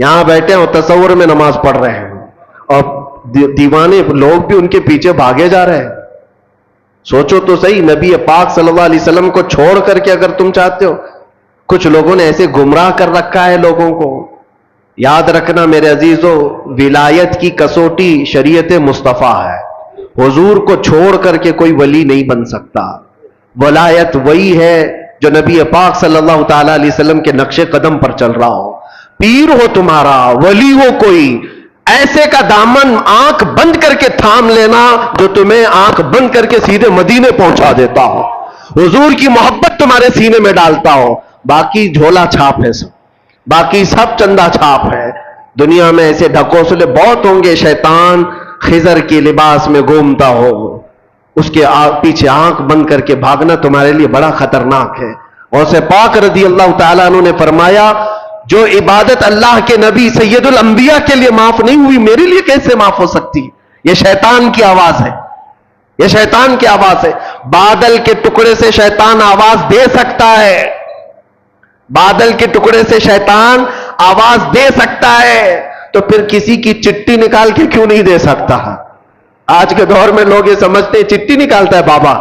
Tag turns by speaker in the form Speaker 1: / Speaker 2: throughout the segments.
Speaker 1: یہاں بیٹھے ہیں اور تصور میں نماز پڑھ رہے ہیں اور دیوانے لوگ بھی ان کے پیچھے بھاگے جا رہے ہیں. سوچو تو صحیح, نبی پاک صلی اللہ علیہ وسلم کو چھوڑ کر کے اگر تم چاہتے ہو, کچھ لوگوں نے ایسے گمراہ کر رکھا ہے لوگوں کو. یاد رکھنا میرے عزیزو, ولایت کی کسوٹی شریعت مصطفیٰ ہے. حضور کو چھوڑ کر کے کوئی ولی نہیں بن سکتا. ولایت وہی ہے جو نبی پاک صلی اللہ تعالی علیہ وسلم کے نقش قدم پر چل رہا ہو. پیر ہو تمہارا, ولی ہو کوئی, ایسے کا دامن آنکھ بند کر کے تھام لینا جو تمہیں آنکھ بند کر کے سیدھے مدینے پہنچا دیتا ہو, حضور کی محبت تمہارے سینے میں ڈالتا ہو. باقی جھولا چھاپ ہے سب, باقی سب چندہ چھاپ ہے. دنیا میں ایسے ڈھکوسلے بہت ہوں گے. شیطان خضر کے لباس میں گھومتا ہو, اس کے پیچھے آنکھ بند کر کے بھاگنا تمہارے لیے بڑا خطرناک ہے. اور سے پاک رضی اللہ تعالیٰ عنہ نے فرمایا, جو عبادت اللہ کے نبی سید الانبیاء کے لیے معاف نہیں ہوئی, میرے لیے کیسے معاف ہو سکتی؟ یہ شیطان کی آواز ہے, یہ شیطان کی آواز ہے. بادل کے ٹکڑے سے شیطان آواز دے سکتا ہے, بادل کے ٹکڑے سے شیطان آواز دے سکتا ہے, تو پھر کسی کی چٹھی نکال کے کیوں نہیں دے سکتا؟ آج کے دور میں لوگ یہ سمجھتے ہیں چٹھی نکالتا ہے بابا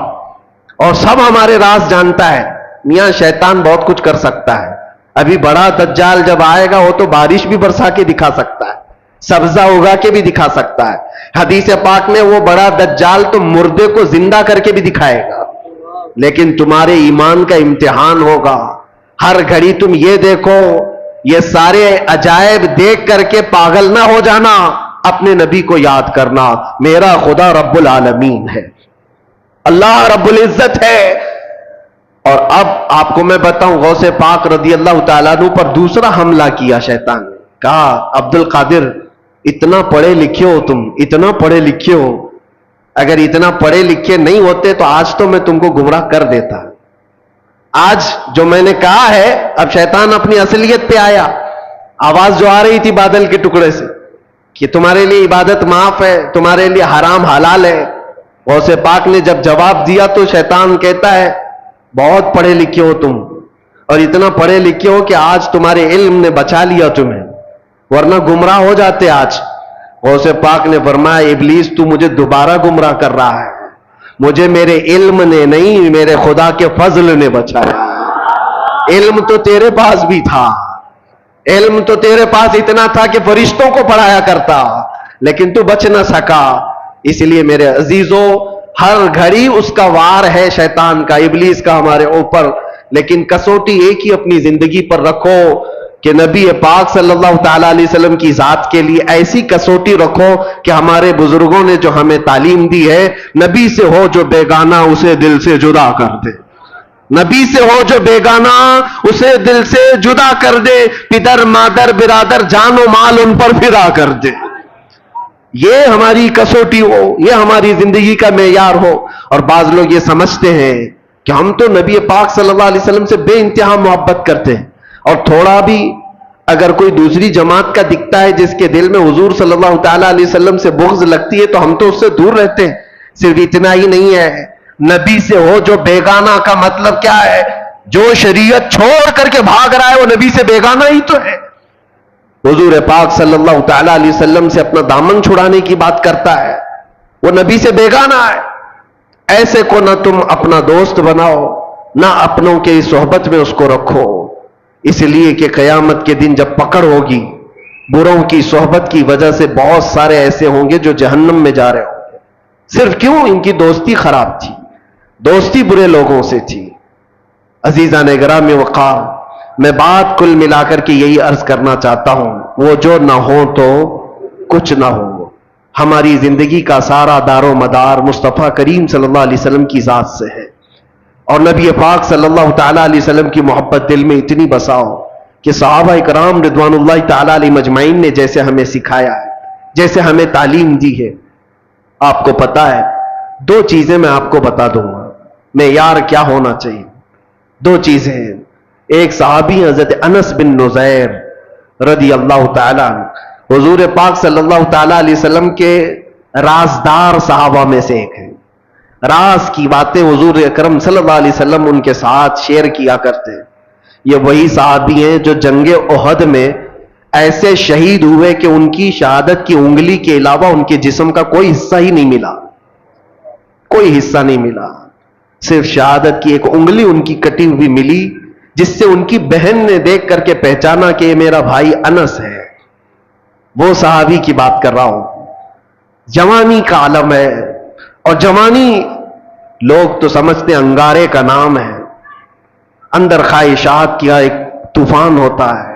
Speaker 1: اور سب ہمارے راز جانتا ہے. میاں شیطان بہت کچھ کر سکتا ہے. ابھی بڑا دجال جب آئے گا وہ تو بارش بھی برسا کے دکھا سکتا ہے, سبزہ اگا کے بھی دکھا سکتا ہے. حدیث پاک میں وہ بڑا دجال تو مردے کو زندہ کر کے بھی دکھائے گا. لیکن تمہارے ایمان کا امتحان ہوگا. ہر گھڑی تم یہ دیکھو, یہ سارے عجائب دیکھ کر کے پاگل نہ ہو جانا, اپنے نبی کو یاد کرنا. میرا خدا رب العالمین ہے, اللہ رب العزت ہے. اور اب آپ کو میں بتاؤں, غوث پاک رضی اللہ تعالیٰ عنہ پر دوسرا حملہ کیا شیطان نے. کہا عبد القادر اتنا پڑھے لکھے ہو تم, اتنا پڑھے لکھے ہو, اگر اتنا پڑھے لکھے نہیں ہوتے تو آج تو میں تم کو گمراہ کر دیتا. آج جو میں نے کہا ہے, اب شیطان اپنی اصلیت پہ آیا. آواز جو آ رہی تھی بادل کے ٹکڑے سے کہ تمہارے لیے عبادت معاف ہے, تمہارے لیے حرام حلال ہے, غوث پاک نے جب جواب دیا تو شیطان کہتا ہے بہت پڑھے لکھے ہو تم, اور اتنا پڑھے لکھے ہو کہ آج تمہارے علم نے بچا لیا تمہیں, ورنہ گمراہ ہو جاتے آج. غوث پاک نے فرمایا ابلیس تو مجھے دوبارہ گمراہ کر رہا ہے, مجھے میرے علم نے نہیں میرے خدا کے فضل نے بچایا. علم تو تیرے پاس بھی تھا, علم تو تیرے پاس اتنا تھا کہ فرشتوں کو پڑھایا کرتا, لیکن تو بچ نہ سکا. اس لیے میرے عزیزوں, ہر گھڑی اس کا وار ہے شیطان کا, ابلیس کا ہمارے اوپر. لیکن کسوٹی ایک ہی اپنی زندگی پر رکھو کہ نبی پاک صلی اللہ تعالیٰ علیہ وسلم کی ذات کے لیے ایسی کسوٹی رکھو کہ ہمارے بزرگوں نے جو ہمیں تعلیم دی ہے, نبی سے ہو جو بیگانہ اسے دل سے جدا کر دے, نبی سے ہو جو بیگانہ اسے دل سے جدا کر دے, پدر مادر برادر جان و مال ان پر پھرا کر دے. یہ ہماری کسوٹی ہو, یہ ہماری زندگی کا معیار ہو. اور بعض لوگ یہ سمجھتے ہیں کہ ہم تو نبی پاک صلی اللہ علیہ وسلم سے بے انتہا محبت کرتے ہیں, اور تھوڑا بھی اگر کوئی دوسری جماعت کا دکھتا ہے جس کے دل میں حضور صلی اللہ تعالیٰ علیہ وسلم سے بغض لگتی ہے تو ہم تو اس سے دور رہتے ہیں. صرف اتنا ہی نہیں ہے, نبی سے ہو جو بیگانہ کا مطلب کیا ہے؟ جو شریعت چھوڑ کر کے بھاگ رہا ہے وہ نبی سے بیگانہ ہی تو ہے. حضور پاک صلی اللہ تعالیٰ علیہ وسلم سے اپنا دامن چھڑانے کی بات کرتا ہے, وہ نبی سے بیگانہ ہے. ایسے کو نہ تم اپنا دوست بناؤ, نہ اپنوں کے صحبت میں اس کو رکھو, اس لیے کہ قیامت کے دن جب پکڑ ہوگی, بروں کی صحبت کی وجہ سے بہت سارے ایسے ہوں گے جو جہنم میں جا رہے ہوں گے. صرف کیوں؟ ان کی دوستی خراب تھی, دوستی برے لوگوں سے تھی. عزیزان گرامی وقار, میں بات کل ملا کر کے یہی عرض کرنا چاہتا ہوں, وہ جو نہ ہو تو کچھ نہ ہو. ہماری زندگی کا سارا دار و مدار مصطفیٰ کریم صلی اللہ علیہ وسلم کی ذات سے ہے, اور نبی پاک صلی اللہ تعالیٰ علیہ وسلم کی محبت دل میں اتنی بساؤ کہ صحابہ کرام رضوان اللہ تعالیٰ علیہ مجمعین نے جیسے ہمیں سکھایا ہے, جیسے ہمیں تعلیم دی ہے. آپ کو پتا ہے, دو چیزیں میں آپ کو بتا دوں گا معیار کیا ہونا چاہیے. دو چیزیں ہیں. ایک صحابی حضرت انس بن نزیر رضی اللہ تعالیٰ عنہ, حضور پاک صلی اللہ تعالیٰ علیہ وسلم کے رازدار صحابہ میں سے ایک ہیں. راز کی باتیں حضور اکرم صلی اللہ علیہ وسلم ان کے ساتھ شیئر کیا کرتے ہیں. یہ وہی صحابی ہیں جو جنگ احد میں ایسے شہید ہوئے کہ ان کی شہادت کی انگلی کے علاوہ ان کے جسم کا کوئی حصہ ہی نہیں ملا، کوئی حصہ نہیں ملا، صرف شہادت کی ایک انگلی ان کی کٹی ہوئی ملی، جس سے ان کی بہن نے دیکھ کر کے پہچانا کہ یہ میرا بھائی انس ہے۔ وہ صحابی کی بات کر رہا ہوں، جوانی کا عالم ہے، اور جوانی لوگ تو سمجھتے ہیں انگارے کا نام ہے، اندر خواہشات کا ایک طوفان ہوتا ہے،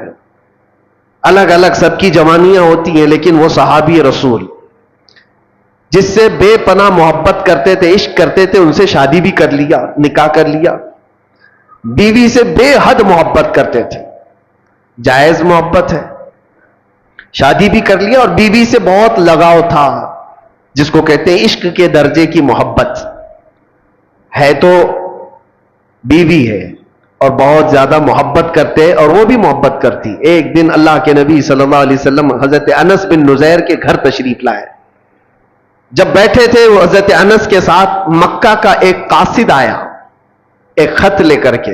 Speaker 1: الگ الگ سب کی جوانیاں ہوتی ہیں، لیکن وہ صحابی رسول جس سے بے پناہ محبت کرتے تھے، عشق کرتے تھے، ان سے شادی بھی کر لیا، نکاح کر لیا، بیوی سے بے حد محبت کرتے تھے، جائز محبت ہے، شادی بھی کر لیا، اور بیوی سے بہت لگاؤ تھا، جس کو کہتے ہیں عشق کے درجے کی محبت ہے، تو بیوی ہے اور بہت زیادہ محبت کرتے، اور وہ بھی محبت کرتی۔ ایک دن اللہ کے نبی صلی اللہ علیہ وسلم حضرت انس بن نزیر کے گھر تشریف لائے، جب بیٹھے تھے وہ حضرت انس کے ساتھ، مکہ کا ایک قاصد آیا ایک خط لے کر کے،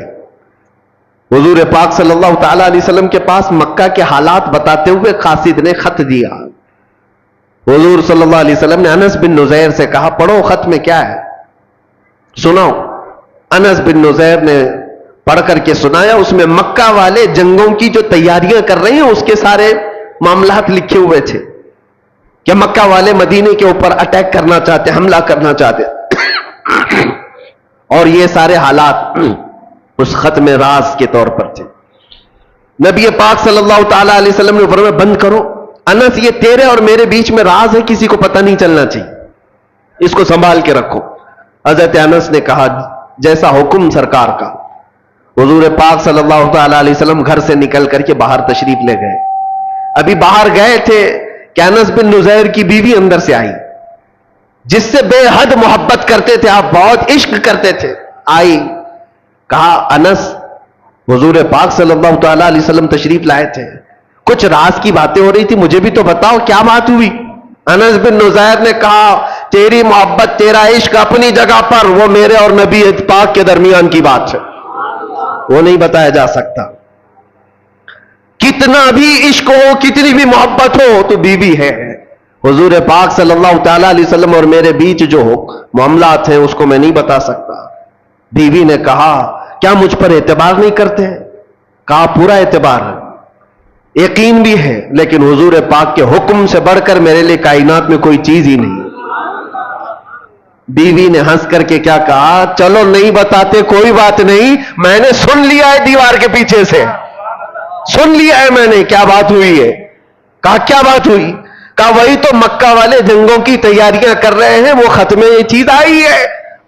Speaker 1: حضور پاک صلی اللہ تعالی علیہ وسلم کے پاس مکہ کے حالات بتاتے ہوئے قاصد نے خط دیا۔ حضور صلی اللہ علیہ وسلم نے انس بن نزیر سے کہا پڑھو خط میں کیا ہے، سناؤ۔ انس بن نزیر نے پڑھ کر کے سنایا، اس میں مکہ والے جنگوں کی جو تیاریاں کر رہے ہیں اس کے سارے معاملات لکھے ہوئے تھے، کہ مکہ والے مدینے کے اوپر اٹیک کرنا چاہتے، حملہ کرنا چاہتے، اور یہ سارے حالات اس خط میں راز کے طور پر تھے۔ نبی پاک صلی اللہ تعالی علیہ وسلم نے فرمایا بند کرو انس، یہ تیرے اور میرے بیچ میں راز ہے، کسی کو پتہ نہیں چلنا چاہیے، اس کو سنبھال کے رکھو۔ حضرت انس نے کہا جیسا حکم سرکار کا۔ حضور پاک صلی اللہ تعالی علیہ وسلم گھر سے نکل کر کے باہر تشریف لے گئے، ابھی باہر گئے تھے کہ انس بن نزیر کی بیوی اندر سے آئی، جس سے بے حد محبت کرتے تھے آپ، بہت عشق کرتے تھے، آئی، کہا انس حضور پاک صلی اللہ تعالی علیہ وسلم تشریف لائے تھے، کچھ راز کی باتیں ہو رہی تھی، مجھے بھی تو بتاؤ کیا بات ہوئی۔ انس بن نزیر نے کہا تیری محبت، تیرا عشق اپنی جگہ پر، وہ میرے اور نبی پاک کے درمیان کی بات ہے، وہ نہیں بتایا جا سکتا۔ کتنا بھی عشق ہو، کتنی بھی محبت ہو، تو بیوی ہے۔ حضور پاک صلی اللہ تعالی علیہ وسلم اور میرے بیچ جو معاملات ہیں اس کو میں نہیں بتا سکتا۔ بیوی نے کہا کیا مجھ پر اعتبار نہیں کرتے؟ کہا پورا اعتبار ہے، یقین بھی ہے، لیکن حضور پاک کے حکم سے بڑھ کر میرے لیے کائنات میں کوئی چیز ہی نہیں۔ بیوی نے ہنس کر کے کیا کہا چلو نہیں بتاتے کوئی بات نہیں، میں نے سن لیا ہے دیوار کے پیچھے سے، سن لیا ہے میں نے کیا بات ہوئی ہے۔ کہا کیا بات ہوئی؟ کہا وہی تو مکہ والے جنگوں کی تیاریاں کر رہے ہیں، وہ خط میں یہ چیز آئی ہے۔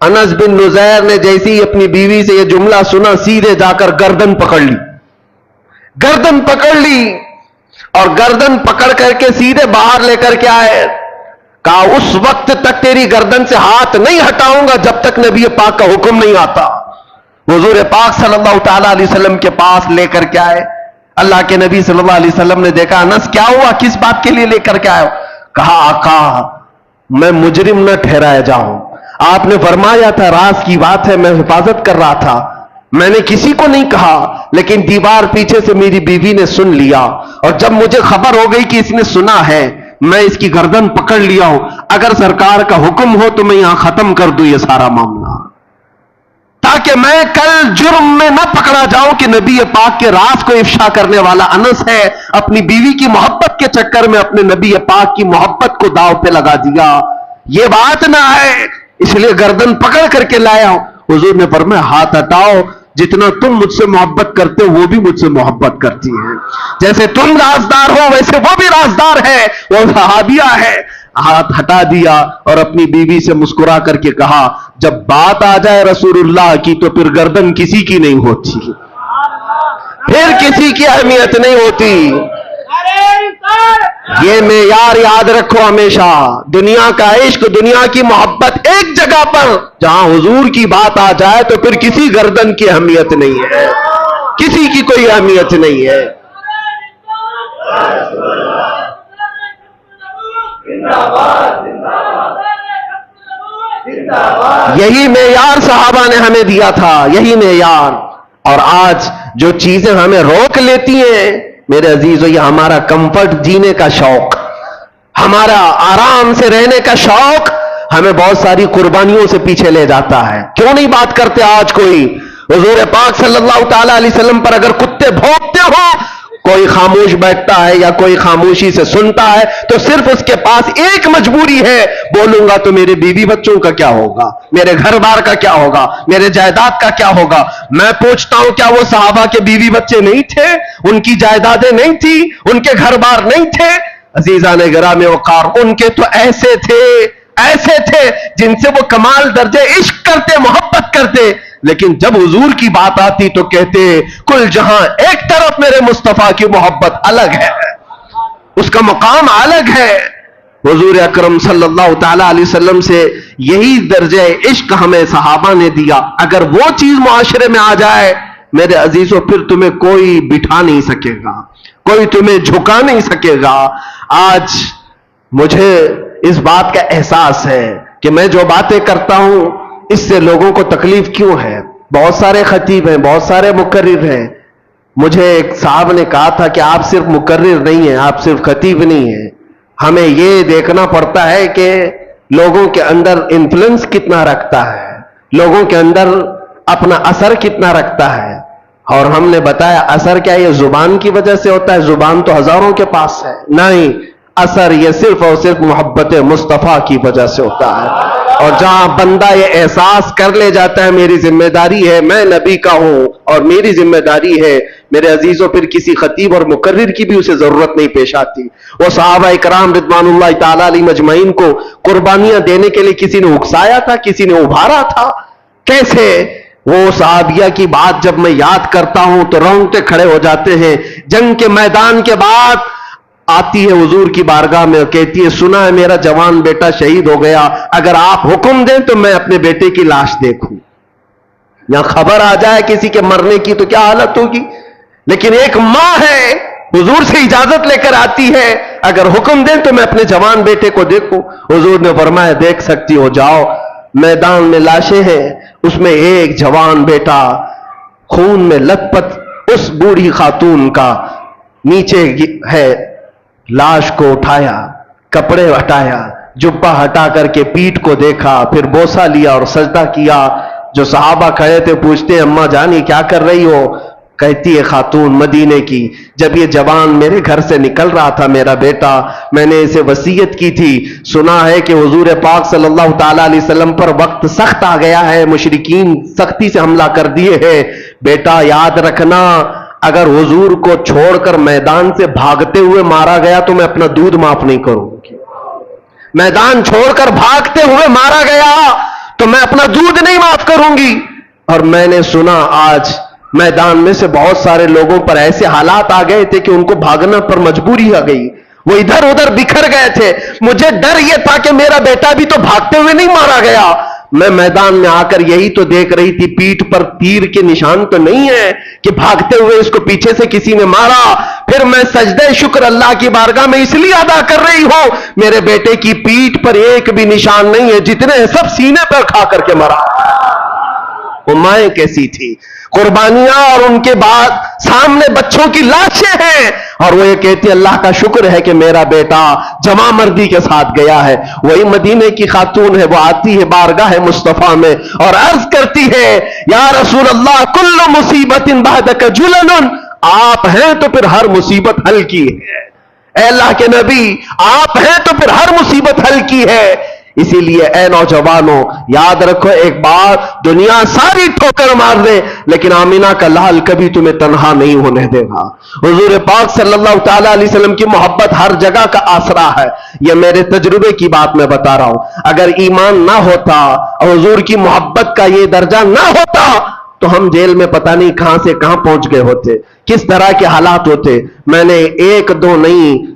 Speaker 1: انس بن نزیر نے جیسے ہی اپنی بیوی سے یہ جملہ سنا، سیدھے جا کر گردن پکڑ لی، گردن پکڑ لی، اور گردن پکڑ کر کے سیدھے باہر لے کر کے آئے۔ کہا اس وقت تک تیری گردن سے ہاتھ نہیں ہٹاؤں گا جب تک نبی پاک کا حکم نہیں آتا۔ حضور پاک صلی اللہ تعالی علیہ وسلم کے پاس لے کر کے آئے، اللہ کے نبی صلی اللہ علیہ وسلم نے دیکھا انس کیا ہوا، کس بات کے لیے لے کر کے آئے؟ کہا آقا میں مجرم نہ ٹھہرایا جاؤں، آپ نے فرمایا تھا راز کی بات ہے، میں حفاظت کر رہا تھا، میں نے کسی کو نہیں کہا، لیکن دیوار پیچھے سے میری بیوی نے سن لیا، اور جب مجھے خبر ہو گئی کہ اس نے سنا ہے میں اس کی گردن پکڑ لیا ہوں، اگر سرکار کا حکم ہو تو میں یہاں ختم کر دوں یہ سارا معاملہ، تاکہ میں کل جرم میں نہ پکڑا جاؤں کہ نبی پاک کے راز کو افشا کرنے والا انس ہے، اپنی بیوی کی محبت کے چکر میں اپنے نبی پاک کی محبت کو داؤ پہ لگا دیا، یہ بات نہ ہے، اس لیے گردن پکڑ کر کے لایا ہوں۔ حضور نے فرمایا ہاتھ ہٹاؤ، جتنا تم مجھ سے محبت کرتے ہو وہ بھی مجھ سے محبت کرتی ہے، جیسے تم رازدار ہو ویسے وہ بھی رازدار ہے، وہ صحابیہ ہے۔ ہاتھ ہٹا دیا اور اپنی بیوی سے مسکرا کر کے کہا جب بات آ جائے رسول اللہ کی تو پھر گردن کسی کی نہیں ہوتی، پھر کسی کی اہمیت نہیں ہوتی۔ یہ معیار یاد رکھو ہمیشہ، دنیا کا عشق، دنیا کی محبت ایک جگہ پر، جہاں حضور کی بات آ جائے تو پھر کسی گردن کی اہمیت نہیں ہے، کسی کی کوئی اہمیت نہیں ہے۔ یہی معیار صحابہ نے ہمیں دیا تھا، یہی معیار، اور آج جو چیزیں ہمیں روک لیتی ہیں میرے عزیزو یہ ہمارا کمفرٹ جینے کا شوق، ہمارا آرام سے رہنے کا شوق ہمیں بہت ساری قربانیوں سے پیچھے لے جاتا ہے. کیوں نہیں بات کرتے آج کوئی حضور پاک صلی اللہ تعالی علیہ وسلم پر اگر کتے بھونکتے ہو، کوئی خاموش بیٹھتا ہے یا کوئی خاموشی سے سنتا ہے تو صرف اس کے پاس ایک مجبوری ہے، بولوں گا تو میرے بیوی بچوں کا کیا ہوگا، میرے گھر بار کا کیا ہوگا، میرے جائیداد کا کیا ہوگا. میں پوچھتا ہوں کیا وہ صحابہ کے بیوی بچے نہیں تھے، ان کی جائیدادیں نہیں تھی، ان کے گھر بار نہیں تھے؟ عزیزان گرامی وقار، ان کے تو ایسے تھے جن سے وہ کمال درجے عشق کرتے، محبت کرتے، لیکن جب حضور کی بات آتی تو کہتے کل جہاں ایک طرف میرے مصطفیٰ کی محبت الگ ہے، اس کا مقام الگ ہے. حضور اکرم صلی اللہ تعالی علیہ وسلم سے یہی درجہ عشق ہمیں صحابہ نے دیا. اگر وہ چیز معاشرے میں آ جائے میرے عزیزوں، پھر تمہیں کوئی بٹھا نہیں سکے گا، کوئی تمہیں جھکا نہیں سکے گا. آج مجھے اس بات کا احساس ہے کہ میں جو باتیں کرتا ہوں اس سے لوگوں کو تکلیف کیوں ہے. بہت سارے خطیب ہیں، بہت سارے مقرر ہیں. مجھے ایک صاحب نے کہا تھا کہ آپ صرف مقرر نہیں ہیں، آپ صرف خطیب نہیں ہیں، ہمیں یہ دیکھنا پڑتا ہے کہ لوگوں کے اندر انفلوئنس کتنا رکھتا ہے، لوگوں کے اندر اپنا اثر کتنا رکھتا ہے. اور ہم نے بتایا اثر کیا یہ زبان کی وجہ سے ہوتا ہے؟ زبان تو ہزاروں کے پاس ہے. نہیں، اثر یہ صرف اور صرف محبت مصطفیٰ کی وجہ سے ہوتا ہے. اور جہاں بندہ یہ احساس کر لے جاتا ہے میری ذمہ داری ہے، میں نبی کا ہوں اور میری ذمہ داری ہے، میرے عزیزوں پھر کسی خطیب اور مقرر کی بھی اسے ضرورت نہیں پیش آتی. وہ صحابہ اکرام رضوان اللہ تعالی علیہم اجمعین کو قربانیاں دینے کے لیے کسی نے اکسایا تھا، کسی نے ابھارا تھا. کیسے وہ صحابیہ کی بات جب میں یاد کرتا ہوں تو رونگٹے کھڑے ہو جاتے ہیں. جنگ کے میدان کے بعد آتی ہے حضور کی بارگاہ میں اور کہتی ہے سنا ہے میرا جوان بیٹا شہید ہو گیا، اگر آپ حکم دیں تو میں اپنے بیٹے کی لاش دیکھوں. یہاں خبر آ جائے کسی کے مرنے کی تو کیا حالت ہوگی. لیکن ایک ماں ہے حضور سے اجازت لے کر آتی ہے، اگر حکم دیں تو میں اپنے جوان بیٹے کو دیکھوں. حضور نے فرمایا دیکھ سکتی ہو، جاؤ. میدان میں لاشیں ہیں، اس میں ایک جوان بیٹا خون میں لت پت اس بوڑھی خاتون کا نیچے ہے. لاش کو اٹھایا، کپڑے ہٹایا، جبہ ہٹا کر کے پیٹھ کو دیکھا، پھر بوسہ لیا اور سجدہ کیا. جو صحابہ کھڑے تھے پوچھتے ہیں اماں جانی کیا کر رہی ہو؟ کہتی ہے خاتون مدینے کی، جب یہ جوان میرے گھر سے نکل رہا تھا میرا بیٹا، میں نے اسے وصیت کی تھی. سنا ہے کہ حضور پاک صلی اللہ تعالی علیہ وسلم پر وقت سخت آ گیا ہے، مشرکین سختی سے حملہ کر دیے ہیں. بیٹا یاد رکھنا اگر حضور کو چھوڑ کر میدان سے بھاگتے ہوئے مارا گیا تو میں اپنا دودھ معاف نہیں کروں گی. میدان چھوڑ کر بھاگتے ہوئے مارا گیا تو میں اپنا دودھ نہیں معاف کروں گی. اور میں نے سنا آج میدان میں سے بہت سارے لوگوں پر ایسے حالات آ گئے تھے کہ ان کو بھاگنا پر مجبوری آ گئی، وہ ادھر ادھر بکھر گئے تھے. مجھے ڈر یہ تھا کہ میرا بیٹا بھی تو بھاگتے ہوئے نہیں مارا گیا. میں میدان میں آ کر یہی تو دیکھ رہی تھی پیٹھ پر تیر کے نشان تو نہیں ہے کہ بھاگتے ہوئے اس کو پیچھے سے کسی نے مارا. پھر میں سجدہ شکر اللہ کی بارگاہ میں اس لیے ادا کر رہی ہوں میرے بیٹے کی پیٹھ پر ایک بھی نشان نہیں ہے، جتنے سب سینے پر کھا کر کے مرا. وہ مائیں کیسی تھی، قربانیاں اور ان کے بعد سامنے بچوں کی لاشیں ہیں، اور وہ یہ کہتی اللہ کا شکر ہے کہ میرا بیٹا جمع مردی کے ساتھ گیا ہے. وہی مدینے کی خاتون ہے، وہ آتی ہے بارگاہ مصطفیٰ میں اور عرض کرتی ہے یا رسول اللہ کل مصیبت بعدک جلن، آپ ہیں تو پھر ہر مصیبت حل کی ہے. اے اللہ کے نبی آپ ہیں تو پھر ہر مصیبت حل کی ہے. اسی لیے اے نوجوانوں یاد رکھو ایک بات، دنیا ساری ٹھوکر مار دے لیکن آمینہ کا لال کبھی تمہیں تنہا نہیں ہونے دے گا. حضور پاک صلی اللہ تعالی علیہ وسلم کی محبت ہر جگہ کا آسرا ہے. یہ میرے تجربے کی بات میں بتا رہا ہوں. اگر ایمان نہ ہوتا اور حضور کی محبت کا یہ درجہ نہ ہوتا تو ہم جیل میں پتہ نہیں کہاں سے کہاں پہنچ گئے ہوتے، کس طرح کے حالات ہوتے. میں نے ایک دو نہیں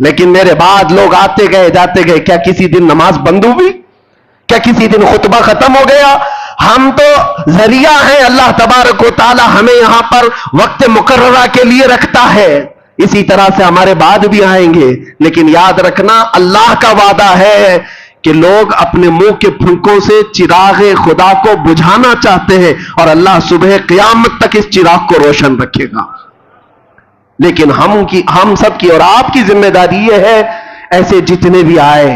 Speaker 1: لیکن میرے بعد لوگ آتے گئے جاتے گئے, کیا کسی دن نماز بند ہوئی؟ کیا کسی دن خطبہ ختم ہو گیا؟ ہم تو ذریعہ ہیں, اللہ تبارک و تعالی ہمیں یہاں پر وقت مقررہ کے لیے رکھتا ہے. اسی طرح سے ہمارے بعد بھی آئیں گے, لیکن یاد رکھنا اللہ کا وعدہ ہے کہ لوگ اپنے منہ کے پھنکوں سے چراغ خدا کو بجھانا چاہتے ہیں, اور اللہ صبح قیامت تک اس چراغ کو روشن رکھے گا. لیکن ہم سب کی اور آپ کی ذمہ داری یہ ہے, ایسے جتنے بھی آئے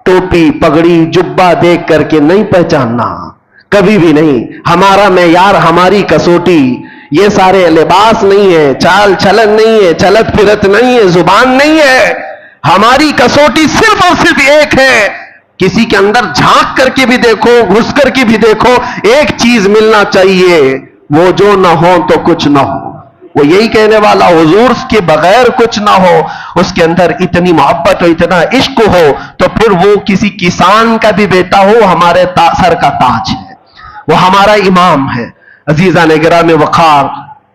Speaker 1: ٹوپی پگڑی جبہ دیکھ کر کے نہیں پہچاننا, کبھی بھی نہیں. ہمارا معیار, ہماری کسوٹی یہ سارے لباس نہیں ہے, چال چلن نہیں ہے, چلت پھرت نہیں ہے, زبان نہیں ہے. ہماری کسوٹی صرف اور صرف ایک ہے, کسی کے اندر جھانک کر کے بھی دیکھو, گھس کر کے بھی دیکھو, ایک چیز ملنا چاہیے, وہ جو نہ ہو تو کچھ نہ ہو. وہ یہی کہنے والا حضور کے بغیر کچھ نہ ہو, اس کے اندر اتنی محبت اور اتنا عشق ہو تو پھر وہ کسی کسان کا بھی بیٹا ہو, ہمارے سر کا تاج ہے, وہ ہمارا امام ہے. عزیزان گرامی وقار,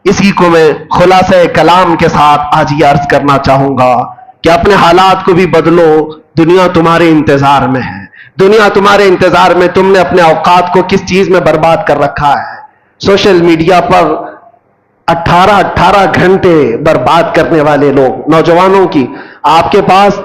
Speaker 1: اسی کو میں خلاصہ کلام کے ساتھ آج یہ عرض کرنا چاہوں گا کہ اپنے حالات کو بھی بدلو. دنیا تمہارے انتظار میں ہے, دنیا تمہارے انتظار میں. تم نے اپنے اوقات کو کس چیز میں برباد کر رکھا ہے؟ سوشل میڈیا پر 18 گھنٹے برباد کرنے والے لوگ, نوجوانوں کی. آپ کے پاس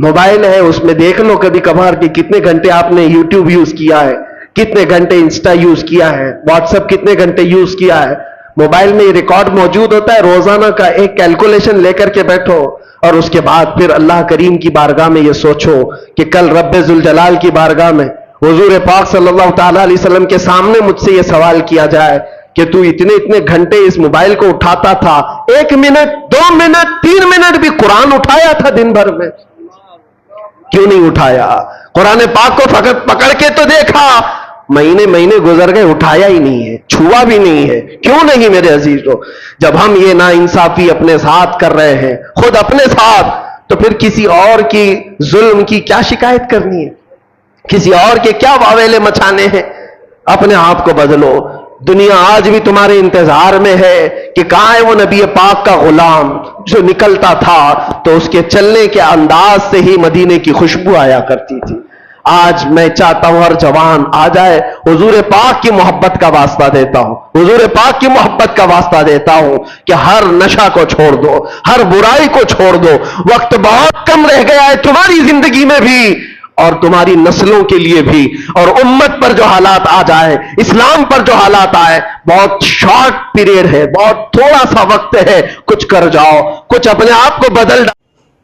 Speaker 1: موبائل ہے, اس میں دیکھ لو کبھی کبھار کہ کتنے گھنٹے آپ نے یوٹیوب یوز کیا ہے, کتنے گھنٹے انسٹا یوز کیا ہے, واٹس ایپ کتنے گھنٹے یوز کیا ہے. موبائل میں یہ ریکارڈ موجود ہوتا ہے, روزانہ کا ایک کیلکولیشن لے کر کے بیٹھو, اور اس کے بعد پھر اللہ کریم کی بارگاہ میں یہ سوچو کہ کل رب ذوالجلال کی بارگاہ میں حضور پاک صلی اللہ تعالی علیہ وسلم کے سامنے مجھ سے یہ سوال کیا جائے کہ تو اتنے گھنٹے اس موبائل کو اٹھاتا تھا, 1 منٹ 2 منٹ 3 منٹ بھی قرآن اٹھایا تھا دن بھر میں؟ کیوں نہیں اٹھایا؟ قرآن پاک کو فقط پکڑ کے تو دیکھا, مہینے گزر گئے, اٹھایا ہی نہیں ہے, چھوا بھی نہیں ہے. کیوں نہیں میرے عزیزو؟ جب ہم یہ ناانصافی اپنے ساتھ کر رہے ہیں, خود اپنے ساتھ, تو پھر کسی اور کی ظلم کی کیا شکایت کرنی ہے؟ کسی اور کے کیا واویلے مچانے ہیں؟ اپنے آپ کو بدلو. دنیا آج بھی تمہارے انتظار میں ہے کہ کہاں ہے وہ نبی پاک کا غلام جو نکلتا تھا تو اس کے چلنے کے انداز سے ہی مدینے کی خوشبو آیا کرتی تھی. آج میں چاہتا ہوں ہر جوان آ جائے, حضور پاک کی محبت کا واسطہ دیتا ہوں, حضور پاک کی محبت کا واسطہ دیتا ہوں کہ ہر نشہ کو چھوڑ دو, ہر برائی کو چھوڑ دو. وقت بہت کم رہ گیا ہے تمہاری زندگی میں بھی اور تمہاری نسلوں کے لیے بھی, اور امت پر جو حالات آ جائے, اسلام پر جو حالات آئے, بہت شارٹ پیریڈ ہے, بہت تھوڑا سا وقت ہے, کچھ کر جاؤ, کچھ اپنے آپ کو بدل ڈاؤ.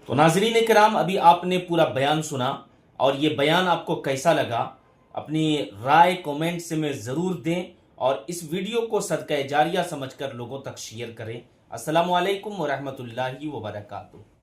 Speaker 2: تو ناظرین کرام, ابھی آپ نے پورا بیان سنا, اور یہ بیان آپ کو کیسا لگا اپنی رائے کومنٹ سے میں ضرور دیں, اور اس ویڈیو کو صدقہ جاریہ سمجھ کر لوگوں تک شیئر کریں. السلام علیکم ورحمۃ اللہ وبرکاتہ.